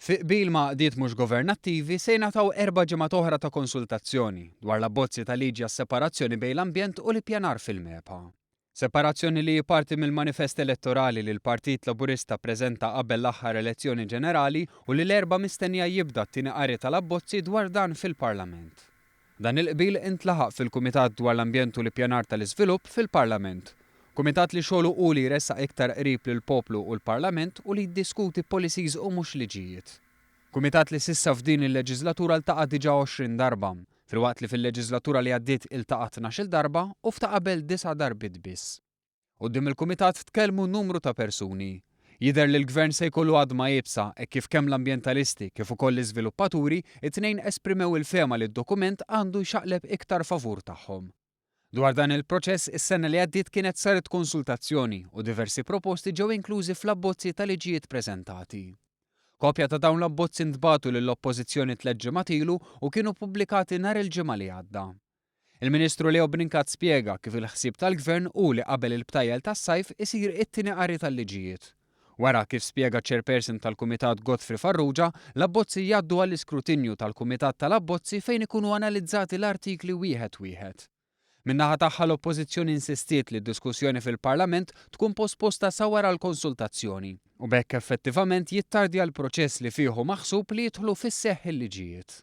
Fi qbil ma' qdiet mhux governattivi se jingħataw 4 ġimgħat oħra ta' konsultazzjoni dwar l-abbozzi ta' liġi għas-separazzjoni bejn l-ambjent u l-ippjanar fil-MEPA. Separazzjoni li parti mill-manifest elettorali li l-Partit Laburista preżenta qabel l-aħħar elezzjoni ġenerali u li l-erba' mistennija jibda t-tieni qari tal-abbozzi dwar dan fil-Parlament. Dan il-qbil intlaħaq fil-Kumitat dwar l-Ambjent u l-Ippjanar tal-Iżvilupp fil-Parlament. Kumitat li xogħlu u li jressaq iktar qrib lill poplu u l-Parlament u li jiddiskuti policies u mhux liġijiet. Kumitat li sissa f'din il-leġislatura ltaqa' diġà 20 darba, filwaqt li fil-leġislatura li għaddiet iltaqa' 12 darba u f'ta' qabel 9 darbit biss. Quddiem il-Kumitat tkellmu numru ta' persuni. Jidher li l-Gvern se jkollu għadma jibsa hekk kif kemm l-ambjentalisti kif ukoll l-iżviluppaturi it-tnejn esprimew il-fehma li d-dokument għandu jxaqleb iktar favur tagħhom. Dwar dan il-proċess, is-sena li għaddiet kienet saret konsultazzjoni u diversi proposti ġew inklużi fl-abbozzi ta' liġijiet preżentati. Kopja ta' dawn l-abbozzi ntbagħtu lill-Oppożizzjoni tliet ġimgħat ilu u kienu pubblikati nhar il-ġimgħa li għadda. Il-Ministru Leo Brincat spjega kif il-ħsieb tal-Gvern u li qabel il-btajjel tas-sajf isir it-tieni qari tal-liġijiet. Wara kif spjega chairperson tal-Kumitat Godfrey Farrugia, l-abbozzi jgħaddu għall-iskrutinju tal-Kumitat tal-Abbozzi fejn ikunu analizzati l-artikli wieħed wieħed. Min-naħa tagħha l-Oppożizzjoni insistiet li d-diskussjoni fil-Parlament tkun posposta sa wara l-konsultazzjoni u b'hekk effettivament jittardja l-proċess li fiehu maħsub li jidħlu fis-seħħ il-liġijiet.